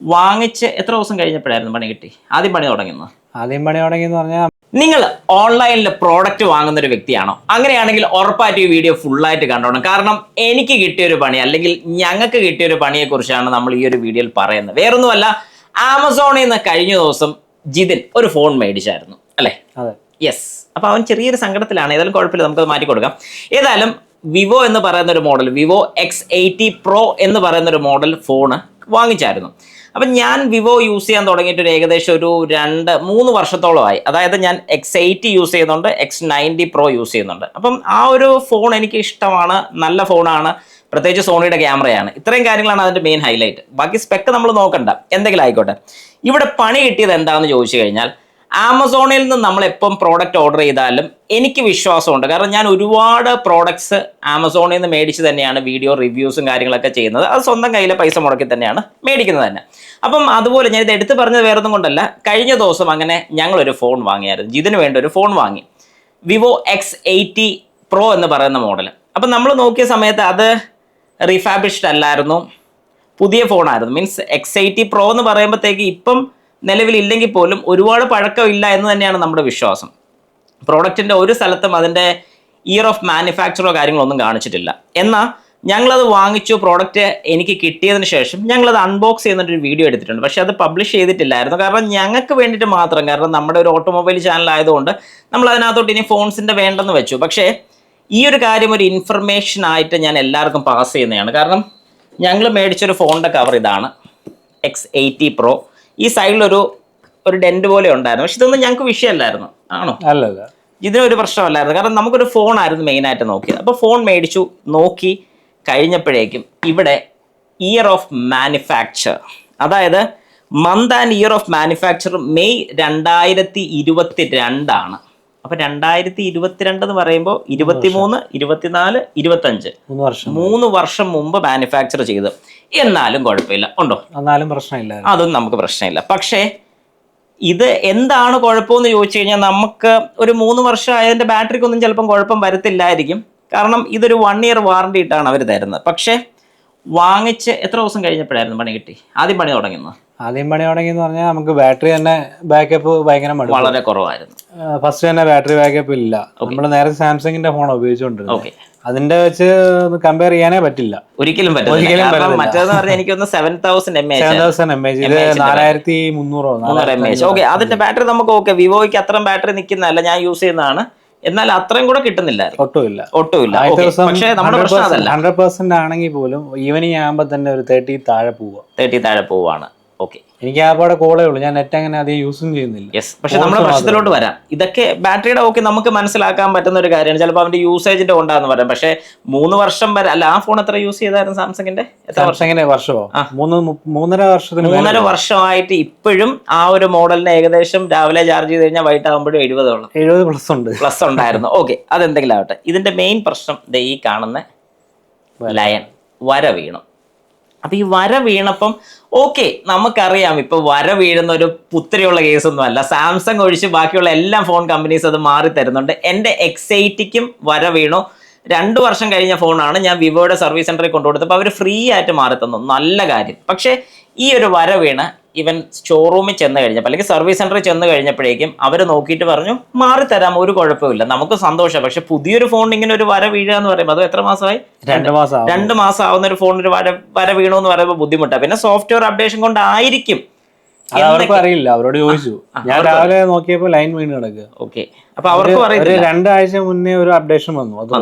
വാങ്ങിച്ച് എത്ര ദിവസം കഴിഞ്ഞപ്പോഴായിരുന്നു പണി കിട്ടി? ആദ്യം പണി തുടങ്ങിയെന്ന് പറഞ്ഞാൽ നിങ്ങൾ ഓൺലൈനിൽ പ്രോഡക്റ്റ് വാങ്ങുന്ന ഒരു വ്യക്തിയാണോ? അങ്ങനെയാണെങ്കിൽ ഉറപ്പായിട്ട് ഈ വീഡിയോ ഫുള്ളായിട്ട് കണ്ടോണം. കാരണം എനിക്ക് കിട്ടിയൊരു പണി അല്ലെങ്കിൽ ഞങ്ങൾക്ക് കിട്ടിയൊരു പണിയെ കുറിച്ചാണ് നമ്മൾ ഈ ഒരു വീഡിയോയിൽ പറയുന്നത്. വേറൊന്നുമല്ല, ആമസോണിൽ നിന്ന് കഴിഞ്ഞ ദിവസം ജിതിൻ ഒരു ഫോൺ മേടിച്ചായിരുന്നു അല്ലേ? യെസ്. അപ്പൊ അവൻ ചെറിയൊരു സങ്കടത്തിലാണ്. ഏതായാലും കുഴപ്പമില്ല, നമുക്കത് മാറ്റി കൊടുക്കാം. ഏതായാലും വിവോ എന്ന് പറയുന്ന ഒരു മോഡൽ, വിവോ X80 Pro എന്ന് പറയുന്ന ഒരു മോഡൽ ഫോണ് വാങ്ങിച്ചായിരുന്നു. അപ്പം ഞാൻ വിവോ യൂസ് ചെയ്യാൻ തുടങ്ങിയിട്ട് ഒരു ഏകദേശം ഒരു 2-3 വർഷത്തോളമായി. അതായത് ഞാൻ X80 യൂസ് ചെയ്യുന്നുണ്ട്, X90 Pro യൂസ് ചെയ്യുന്നുണ്ട്. അപ്പം ആ ഒരു ഫോൺ എനിക്ക് ഇഷ്ടമാണ്, നല്ല ഫോണാണ്, പ്രത്യേകിച്ച് സോണിയുടെ ക്യാമറയാണ്. ഇത്രയും കാര്യങ്ങളാണ് അതിൻ്റെ മെയിൻ ഹൈലൈറ്റ്. ബാക്കി സ്പെക്ക് നമ്മൾ നോക്കണ്ട, എന്തെങ്കിലും ആയിക്കോട്ടെ. ഇവിടെ പണി കിട്ടിയത് എന്താണെന്ന് ചോദിച്ചു കഴിഞ്ഞാൽ, ആമസോണിൽ നിന്ന് നമ്മൾ എപ്പം പ്രോഡക്റ്റ് ഓർഡർ ചെയ്താലും എനിക്ക് വിശ്വാസമുണ്ട്. കാരണം ഞാൻ ഒരുപാട് പ്രോഡക്ട്സ് ആമസോണിൽ നിന്ന് മേടിച്ച് തന്നെയാണ് വീഡിയോ റിവ്യൂസും കാര്യങ്ങളൊക്കെ ചെയ്യുന്നത്. അത് സ്വന്തം കയ്യിലെ പൈസ മുടക്കി തന്നെയാണ് മേടിക്കുന്നത് തന്നെ. അപ്പം അതുപോലെ ഞാൻ ഇത് എടുത്ത് പറഞ്ഞത് വേറൊന്നും കൊണ്ടല്ല. കഴിഞ്ഞ ദിവസം അങ്ങനെ ഞങ്ങളൊരു ഫോൺ വാങ്ങിയായിരുന്നു. ഇതിന് വേണ്ട ഒരു ഫോൺ വാങ്ങി, വിവോ X80 Pro എന്ന് പറയുന്ന മോഡൽ. അപ്പം നമ്മൾ നോക്കിയ സമയത്ത് അത് റീഫാബിഷ്ഡ് അല്ലായിരുന്നു, പുതിയ ഫോണായിരുന്നു. മീൻസ് X80 Pro എന്ന് പറയുമ്പോഴത്തേക്ക് ഇപ്പം നിലവിലില്ലെങ്കിൽ പോലും ഒരുപാട് പഴക്കമില്ല എന്ന് തന്നെയാണ് നമ്മുടെ വിശ്വാസം. പ്രോഡക്റ്റിൻ്റെ ഒരു സ്ഥലത്തും അതിൻ്റെ ഇയർ ഓഫ് മാനുഫാക്ചറോ കാര്യങ്ങളൊന്നും കാണിച്ചിട്ടില്ല. എന്നാൽ ഞങ്ങളത് വാങ്ങിച്ചു, പ്രോഡക്റ്റ് എനിക്ക് കിട്ടിയതിന് ശേഷം ഞങ്ങളത് അൺബോക്സ് ചെയ്യുന്നൊരു വീഡിയോ എടുത്തിട്ടുണ്ട്. പക്ഷേ അത് പബ്ലിഷ് ചെയ്തിട്ടില്ലായിരുന്നു. കാരണം ഞങ്ങൾക്ക് വേണ്ടിയിട്ട് മാത്രം, കാരണം നമ്മുടെ ഒരു ഓട്ടോമൊബൈൽ ചാനൽ ആയതുകൊണ്ട് നമ്മൾ അതിനകത്തോട്ട് ഇനി ഫോൺസിൻ്റെ വേണ്ടെന്ന് വെച്ചു. പക്ഷേ ഈ ഒരു കാര്യം ഒരു ഇൻഫർമേഷൻ ആയിട്ട് ഞാൻ എല്ലാവർക്കും പാസ് ചെയ്യുന്നതാണ്. കാരണം ഞങ്ങൾ മേടിച്ചൊരു ഫോണിൻ്റെ കവർ ഇതാണ്, X80 Pro. ഈ സൈഡിലൊരു ഡെൻറ്റ് പോലെ ഉണ്ടായിരുന്നു. പക്ഷെ ഇതൊന്നും ഞങ്ങൾക്ക് വിഷയമല്ലായിരുന്നു. ആണോ? അല്ലല്ല, ഇതിനൊരു പ്രശ്നമല്ലായിരുന്നു. കാരണം നമുക്കൊരു ഫോണായിരുന്നു മെയിനായിട്ട് നോക്കിയത്. അപ്പോൾ ഫോൺ മേടിച്ചു, നോക്കി കഴിഞ്ഞപ്പോഴേക്കും ഇവിടെ ഇയർ ഓഫ് മാനുഫാക്ചർ, അതായത് month and year of manufacture May 2022 ആണ്. അപ്പോൾ 2022 എന്ന് പറയുമ്പോൾ 23, 24, 25 3 വർഷം മുമ്പ് മാനുഫാക്ചർ ചെയ്ത്. എന്നാലും കുഴപ്പമില്ല, ഉണ്ടോ? എന്നാലും പ്രശ്നമില്ല, അതൊന്നും നമുക്ക് പ്രശ്നമില്ല. പക്ഷേ ഇത് എന്താണ് കുഴപ്പമെന്ന് ചോദിച്ചു കഴിഞ്ഞാൽ, നമുക്ക് ഒരു 3 വർഷം ആയതിൻ്റെ ബാറ്ററിക്കൊന്നും ചിലപ്പം കുഴപ്പം വരത്തില്ലായിരിക്കും. കാരണം ഇതൊരു 1 ഇയർ വാറണ്ടി ഇട്ടാണ് അവർ തരുന്നത്. പക്ഷേ വാങ്ങിച്ച് എത്ര ദിവസം കഴിഞ്ഞപ്പോഴായിരുന്നു പണി കിട്ടി? ആദ്യം പണി തുടങ്ങിയെന്ന് പറഞ്ഞാൽ നമുക്ക് ബാറ്ററി തന്നെ ബാക്കപ്പ് ഭയങ്കര വളരെ കുറവായിരുന്നു. ഫസ്റ്റ് തന്നെ ബാറ്ററി ബാക്കപ്പ് ഇല്ല. നമ്മൾ നേരത്തെ സാംസങ്ങിന്റെ ഫോൺ ഉപയോഗിച്ചുകൊണ്ടിരുന്നത്, അതിന്റെ വെച്ച് കമ്പയർ ചെയ്യാനേ പറ്റില്ല, ഒരിക്കലും പറ്റില്ല. മറ്റേന്ന് പറഞ്ഞാൽ എനിക്കൊന്ന് 7000 mAh, 4300 mAh. ഓക്കെ, അതിന്റെ ബാറ്ററി നമുക്ക് വിവോയ്ക്ക് അത്രയും ബാറ്ററി നിൽക്കുന്നതല്ല, ഞാൻ യൂസ് ചെയ്യുന്നതാണ്. എന്നാൽ അത്രയും കൂടെ കിട്ടുന്നില്ല, ഒട്ടുമില്ല. പക്ഷേ നമ്മുടെ പ്രശ്നം അതല്ല. 100% ആണെങ്കിൽ പോലും ഈവനിങ് ആകുമ്പോൾ തന്നെ ഒരു 30 താഴെ പോവാണ്. ഓക്കെ, എനിക്ക് ആപ്പാടെ കോളേ ഉള്ളൂ, ഞാൻ നെറ്റ് അങ്ങനെ അധികം യൂസും ചെയ്യുന്നില്ല. യെസ്. പക്ഷെ നമ്മുടെ പ്രശ്നത്തിലോട്ട് വരാം. ഇതൊക്കെ ബാറ്ററിയുടെ നമുക്ക് മനസ്സിലാക്കാൻ പറ്റുന്ന ഒരു കാര്യമാണ്. ചിലപ്പോൾ അവന്റെ യൂസേജിന്റെ കൊണ്ടാന്ന് പറയാം. പക്ഷേ 3 വർഷം വരെ അല്ല. ആ ഫോൺ എത്ര യൂസ് ചെയ്തായിരുന്നു സാംസങ്ങിന്റെ? വർഷമോ? 3.5 വർഷമായിട്ട് ഇപ്പോഴും ആ ഒരു മോഡലിന് ഏകദേശം രാവിലെ ചാർജ് ചെയ്ത് കഴിഞ്ഞാൽ വൈകിട്ടാകുമ്പോഴും 70 പ്ലസ് ഉണ്ടായിരുന്നു. ഓക്കെ, അതെന്തെങ്കിലും ആവട്ടെ. ഇതിന്റെ മെയിൻ പ്രശ്നം ഈ കാണുന്ന ലയൻ വര വീണു. അപ്പം ഈ വര വീണപ്പം നമുക്കറിയാം, ഇപ്പൊ വര വീഴുന്ന ഒരു പുത്തിരിയുള്ള കേസൊന്നും അല്ല. സാംസങ് ഒഴിച്ച് ബാക്കിയുള്ള എല്ലാ ഫോൺ കമ്പനീസ് അത് മാറി തരുന്നുണ്ട്. എൻ്റെ X80ക്കും വര വീണു. 2 വർഷം കഴിഞ്ഞ ഫോണാണ്. ഞാൻ വിവോയുടെ സർവീസ് സെന്ററിൽ കൊണ്ടുകൊടുത്തപ്പോൾ അവർ ഫ്രീ ആയിട്ട് മാറി തന്നു, നല്ല കാര്യം. പക്ഷേ ഈ ഒരു വര വീണ് ഇവൻ ഷോറൂമിൽ ചെന്ന് കഴിഞ്ഞപ്പോൾ അല്ലെങ്കിൽ സർവീസ് സെന്ററിൽ ചെന്ന് കഴിഞ്ഞപ്പോഴേക്കും അവർ നോക്കിയിട്ട് പറഞ്ഞു മാറിത്തരാം, ഒരു കുഴപ്പമില്ല, നമുക്ക് സന്തോഷം. പക്ഷെ പുതിയൊരു ഫോണിന് ഇങ്ങനെ ഒരു വര വീഴുക എന്ന് പറയുമ്പോൾ അത് എത്ര മാസമായി? 2 മാസം ആവുന്ന ഒരു ഫോണിന് വര വീണു എന്ന് പറയുമ്പോൾ ബുദ്ധിമുട്ടാണ്. പിന്നെ സോഫ്റ്റ്വെയർ അപ്ഡേഷൻ കൊണ്ടായിരിക്കും, അറിയില്ല. അവരോട് ചോദിച്ചു, ഞാൻ രാവിലെ നോക്കിയപ്പോൾ ലൈൻ വീണ് കിടക്കുക. ഓക്കെ, അപ്പൊ അവർക്ക് 2 ആഴ്ച മുന്നേ ഒരു അപ്ഡേഷൻ വന്നു.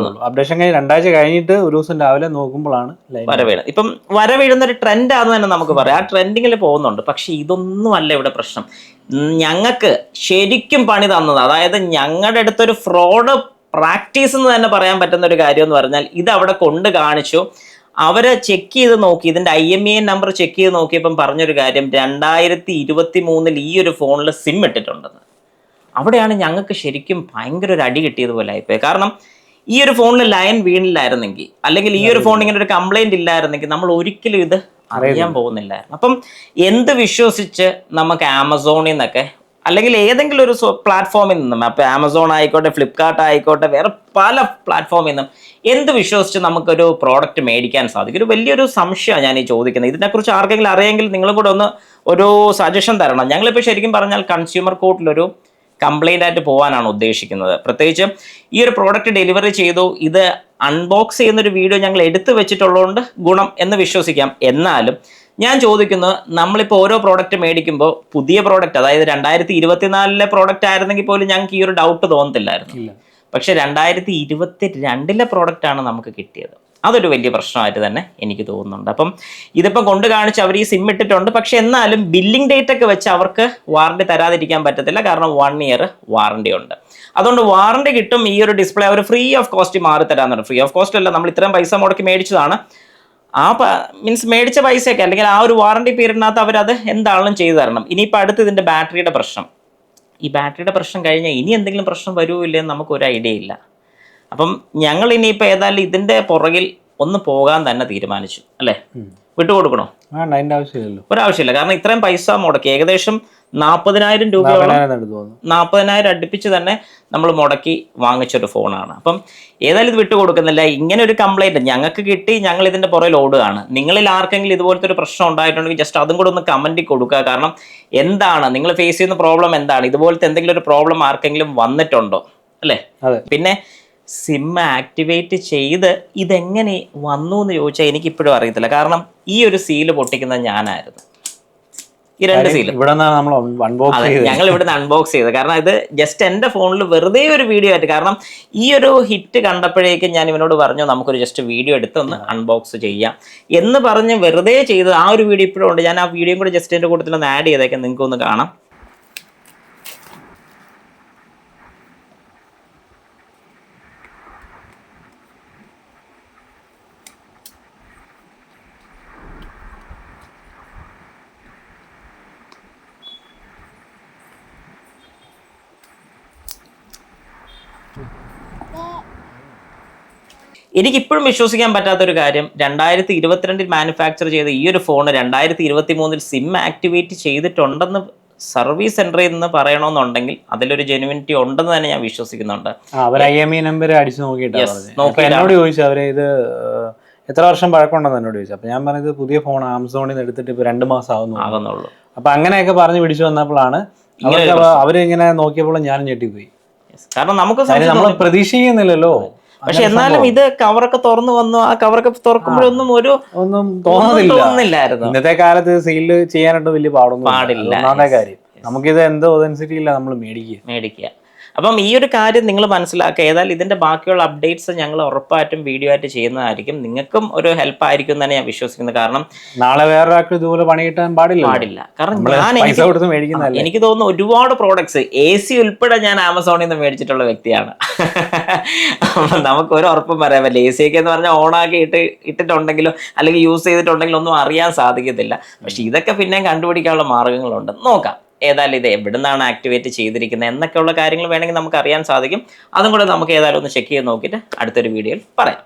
അപ്ഡേഷൻ കഴിഞ്ഞ് 2 ആഴ്ച കഴിഞ്ഞിട്ട് ഒരു ദിവസം രാവിലെ നോക്കുമ്പോഴാണ് വര വീണത്. ഇപ്പം വര വീഴുന്ന ഒരു ട്രെൻഡ് ആണെന്ന് തന്നെ നമുക്ക് പറയാം. ആ ട്രെൻഡിങ്ങിൽ പോകുന്നുണ്ട്. പക്ഷെ ഇതൊന്നും അല്ല ഇവിടെ പ്രശ്നം. ഞങ്ങൾക്ക് ശരിക്കും പണി തന്നത്, അതായത് ഞങ്ങളുടെ അടുത്തൊരു ഫ്രോഡ് പ്രാക്ടീസ് എന്ന് തന്നെ പറയാൻ പറ്റുന്ന ഒരു കാര്യം എന്ന് പറഞ്ഞാൽ, ഇത് അവിടെ കൊണ്ട് കാണിച്ചു. അവര് ചെക്ക് ചെയ്ത് നോക്കി, ഇതിന്റെ IMEI നമ്പർ ചെക്ക് ചെയ്ത് നോക്കിയപ്പം പറഞ്ഞൊരു കാര്യം, 2023 ഈ ഒരു ഫോണിൽ സിം ഇട്ടിട്ടുണ്ടെന്ന്. അവിടെയാണ് ഞങ്ങൾക്ക് ശരിക്കും ഭയങ്കര ഒരു അടി കിട്ടിയതുപോലെ ആയിപ്പോയി. കാരണം ഈ ഒരു ഫോണിൽ ലൈൻ വീണില്ലായിരുന്നെങ്കിൽ, അല്ലെങ്കിൽ ഈ ഒരു ഫോണിൽ ഇങ്ങനെ ഒരു കംപ്ലൈന്റ് ഇല്ലായിരുന്നെങ്കിൽ നമ്മൾ ഒരിക്കലും ഇത് അറിയാൻ പോകുന്നില്ലായിരുന്നു. അപ്പം എന്ത് വിശ്വസിച്ച് നമുക്ക് ആമസോണിൽ നിന്നൊക്കെ അല്ലെങ്കിൽ ഏതെങ്കിലും ഒരു പ്ലാറ്റ്ഫോമിൽ നിന്നും, അപ്പോൾ ആമസോൺ ആയിക്കോട്ടെ, ഫ്ലിപ്കാർട്ട് ആയിക്കോട്ടെ, വേറെ പല പ്ലാറ്റ്ഫോമിൽ നിന്നും എന്ത് വിശ്വസിച്ച് നമുക്കൊരു പ്രോഡക്റ്റ് മേടിക്കാൻ സാധിക്കും? ഒരു വലിയൊരു സംശയമാണ് ഞാൻ ഈ ചോദിക്കുന്നത്. ഇതിനെക്കുറിച്ച് ആർക്കെങ്കിലും അറിയാമെങ്കിൽ നിങ്ങളും കൂടെ ഒന്ന് ഒരു സജഷൻ തരണം. ഞങ്ങളിപ്പോൾ ശരിക്കും പറഞ്ഞാൽ കൺസ്യൂമർ കോർട്ടിലൊരു കംപ്ലൈൻ്റ് ആയിട്ട് പോകാനാണ് ഉദ്ദേശിക്കുന്നത്. പ്രത്യേകിച്ച് ഈ ഒരു പ്രോഡക്റ്റ് ഡെലിവറി ചെയ്തു, ഇത് അൺബോക്സ് ചെയ്യുന്നൊരു വീഡിയോ ഞങ്ങൾ എടുത്തു വെച്ചിട്ടുള്ളതുകൊണ്ട് ഗുണം എന്ന് വിശ്വസിക്കാം. എന്നാലും ഞാൻ ചോദിക്കുന്നത്, നമ്മളിപ്പോൾ ഓരോ പ്രോഡക്റ്റ് മേടിക്കുമ്പോൾ പുതിയ പ്രോഡക്റ്റ്, അതായത് 2024 പ്രോഡക്റ്റ് ആയിരുന്നെങ്കിൽ പോലും ഞങ്ങൾക്ക് ഈ ഒരു ഡൗട്ട് തോന്നത്തില്ലായിരുന്നു. പക്ഷെ 2022 പ്രോഡക്റ്റാണ് നമുക്ക് കിട്ടിയത്. അതൊരു വലിയ പ്രശ്നമായിട്ട് തന്നെ എനിക്ക് തോന്നുന്നുണ്ട്. അപ്പം ഇതിപ്പം കൊണ്ട് കാണിച്ച് അവർ ഈ സിം ഇട്ടിട്ടുണ്ട്, പക്ഷെ എന്നാലും ബില്ലിംഗ് ഡേറ്റ് ഒക്കെ വെച്ച് അവർക്ക് വാറണ്ടി തരാതിരിക്കാൻ പറ്റത്തില്ല. കാരണം 1 ഇയർ വാറണ്ടി ഉണ്ട്. അതുകൊണ്ട് വാറണ്ടി കിട്ടും. ഈ ഒരു ഡിസ്പ്ലേ അവർ ഫ്രീ ഓഫ് കോസ്റ്റ് മാറി തരാമെന്നുണ്ട്. ഫ്രീ ഓഫ് കോസ്റ്റ് അല്ല, നമ്മൾ ഇത്രയും പൈസ മുടക്കി മേടിച്ചതാണ്. ആ മീൻസ് മേടിച്ച പൈസയൊക്കെ അല്ലെങ്കിൽ ആ ഒരു വാറണ്ടി പീരീഡിനകത്ത് അവരത് എന്താണെങ്കിലും ചെയ്തു തരണം. ഇനിയിപ്പോൾ അടുത്ത് ഇതിൻ്റെ ബാറ്ററിയുടെ പ്രശ്നം. ഈ ബാറ്ററിയുടെ പ്രശ്നം കഴിഞ്ഞാൽ ഇനി എന്തെങ്കിലും പ്രശ്നം വരുമോ ഇല്ലെന്ന് നമുക്കൊരു ഐഡിയ ഇല്ല. അപ്പം ഞങ്ങൾ ഇനിയിപ്പോൾ ഏതായാലും ഇതിൻ്റെ പുറകിൽ ഒന്ന് പോകാൻ തന്നെ തീരുമാനിച്ചു, അല്ലേ? വിട്ടുകൊടുക്കണോ? അതിൻ്റെ ആവശ്യമില്ലല്ലോ. ഒരാവശ്യമില്ല. കാരണം ഇത്രയും പൈസ മുടക്കി, ഏകദേശം 40,000 രൂപയോളം, 40,000 അടുപ്പിച്ച് തന്നെ നമ്മൾ മുടക്കി വാങ്ങിച്ചൊരു ഫോണാണ്. അപ്പം ഏതായാലും ഇത് വിട്ടുകൊടുക്കുന്നില്ല. ഇങ്ങനെ ഒരു കംപ്ലൈൻറ്റ് ഞങ്ങൾക്ക് കിട്ടി, ഞങ്ങൾ ഇതിൻ്റെ പുറകിൽ ഓടുകയാണ്. നിങ്ങളിൽ ആർക്കെങ്കിലും ഇതുപോലത്തെ ഒരു പ്രശ്നം ഉണ്ടായിട്ടുണ്ടെങ്കിൽ ജസ്റ്റ് അതും കൂടെ ഒന്ന് കമൻറ്റിൽ കൊടുക്കുക. കാരണം എന്താണ് നിങ്ങൾ ഫേസ് ചെയ്യുന്ന പ്രോബ്ലം, എന്താണ് ഇതുപോലത്തെ എന്തെങ്കിലും ഒരു പ്രോബ്ലം ആർക്കെങ്കിലും വന്നിട്ടുണ്ടോ, അല്ലേ? പിന്നെ സിം ആക്ടിവേറ്റ് ചെയ്ത് ഇതെങ്ങനെ വന്നു എന്ന് ചോദിച്ചാൽ എനിക്കിപ്പോഴും അറിയത്തില്ല. കാരണം ഈ ഒരു സീല് പൊട്ടിക്കുന്നത് ഞാനായിരുന്നു. ഈ 2 സീല് ഞങ്ങൾ ഇവിടുന്ന് അൺബോക്സ് ചെയ്തത്. കാരണം ഇത് ജസ്റ്റ് എൻ്റെ ഫോണിൽ വെറുതെ ഒരു വീഡിയോ ആയിട്ട്, കാരണം ഈ ഒരു ഹിറ്റ് കണ്ടപ്പോഴേക്കും ഞാൻ ഇവനോട് പറഞ്ഞു നമുക്കൊരു ജസ്റ്റ് വീഡിയോ എടുത്ത് ഒന്ന് അൺബോക്സ് ചെയ്യാം എന്ന് പറഞ്ഞ് വെറുതെ ചെയ്ത് ആ ഒരു വീഡിയോ ഇപ്പോഴും ഉണ്ട്. ഞാൻ ആ വീഡിയോയും കൂടെ ജസ്റ്റ് എൻ്റെ കൂട്ടത്തിൽ ഒന്ന് ആഡ് ചെയ്തേക്കാം, നിങ്ങൾക്ക് ഒന്ന് കാണാം. എനിക്കിപ്പോഴും വിശ്വസിക്കാൻ പറ്റാത്തൊരു കാര്യം, 2022 മാനുഫാക്ചർ ചെയ്ത ഈ ഒരു ഫോൺ 2023 സിം ആക്ടിവേറ്റ് ചെയ്തിട്ടുണ്ടെന്ന് സർവീസ് സെന്ററിൽ നിന്ന് പറയണമെന്നുണ്ടെങ്കിൽ അതിലൊരു ജെനുവിനിറ്റി ഉണ്ടെന്ന് തന്നെ ഞാൻ വിശ്വസിക്കുന്നുണ്ട്. അവർ IMEI നമ്പർ അടിച്ചു നോക്കിയിട്ടാണ് ചോദിച്ചു. അവര് ഇത് എത്ര വർഷം പഴക്കമുണ്ടെന്ന് എന്നോട് ചോദിച്ചു. അപ്പൊ ഞാൻ പറഞ്ഞത് പുതിയ ഫോൺ ആമസോണിൽ നിന്ന് എടുത്തിട്ട് ഇപ്പൊ 2 മാസം ആകുന്നുള്ളൂ. അപ്പൊ അങ്ങനെയൊക്കെ പറഞ്ഞ് പിടിച്ചു വന്നപ്പോഴാണ് അവരിങ്ങനെ നോക്കിയപ്പോൾ ഞാനും ഞെട്ടിപ്പോയി. കാരണം നമ്മൾ പ്രതീക്ഷിക്കുന്നില്ലല്ലോ. പക്ഷെ എന്നാലും ഇത് കവറൊക്കെ തുറന്നു വന്നു. ആ കവറൊക്കെ തുറക്കുമ്പോഴൊന്നും ഒന്നും തോന്നുന്നില്ലായിരുന്നു. ഇന്നത്തെ കാലത്ത് സീൽ ചെയ്യാനായിട്ട് വലിയ പാടില്ല. കാര്യം നമുക്കിത് എന്തോ ഒതൻസിറ്റി ഇല്ല, നമ്മൾ മേടിക്കുക. അപ്പം ഈ ഒരു കാര്യം നിങ്ങൾ മനസ്സിലാക്കുക. ഏതായാലും ഇതിന്റെ ബാക്കിയുള്ള അപ്ഡേറ്റ്സ് ഞങ്ങൾ ഉറപ്പായിട്ടും വീഡിയോ ആയിട്ട് ചെയ്യുന്നതായിരിക്കും. നിങ്ങൾക്കും ഒരു ഹെൽപ്പ് ആയിരിക്കും എന്ന് തന്നെ ഞാൻ വിശ്വസിക്കുന്നത്. കാരണം നാളെ വേറൊരാൾക്ക് ഇതുപോലെ പണി കിട്ടാൻ പാടില്ല. കാരണം എനിക്ക് തോന്നുന്നു ഒരുപാട് പ്രോഡക്ട്സ് AC ഉൾപ്പെടെ ഞാൻ ആമസോണിൽ നിന്ന് മേടിച്ചിട്ടുള്ള വ്യക്തിയാണ്. നമുക്ക് ഒരു ഉറപ്പും പറയാൻ പറ്റില്ല. AC ഒക്കെ എന്ന് പറഞ്ഞാൽ ഓണാക്കി ഇട്ടിട്ടുണ്ടെങ്കിലോ അല്ലെങ്കിൽ യൂസ് ചെയ്തിട്ടുണ്ടെങ്കിലോ ഒന്നും അറിയാൻ സാധിക്കത്തില്ല. പക്ഷെ ഇതൊക്കെ പിന്നെയും കണ്ടുപിടിക്കാനുള്ള മാർഗങ്ങളുണ്ട്. നോക്കാം ഏതായാലും ഇത് എവിടെ നിന്നാണ് ആക്ടിവേറ്റ് ചെയ്തിരിക്കുന്നത് എന്നൊക്കെയുള്ള കാര്യങ്ങൾ വേണമെങ്കിൽ നമുക്ക് അറിയാൻ സാധിക്കും. അതും കൂടെ നമുക്ക് ഏതായാലും ഒന്ന് ചെക്ക് ചെയ്ത് നോക്കിയിട്ട് അടുത്തൊരു വീഡിയോയിൽ പറയാം.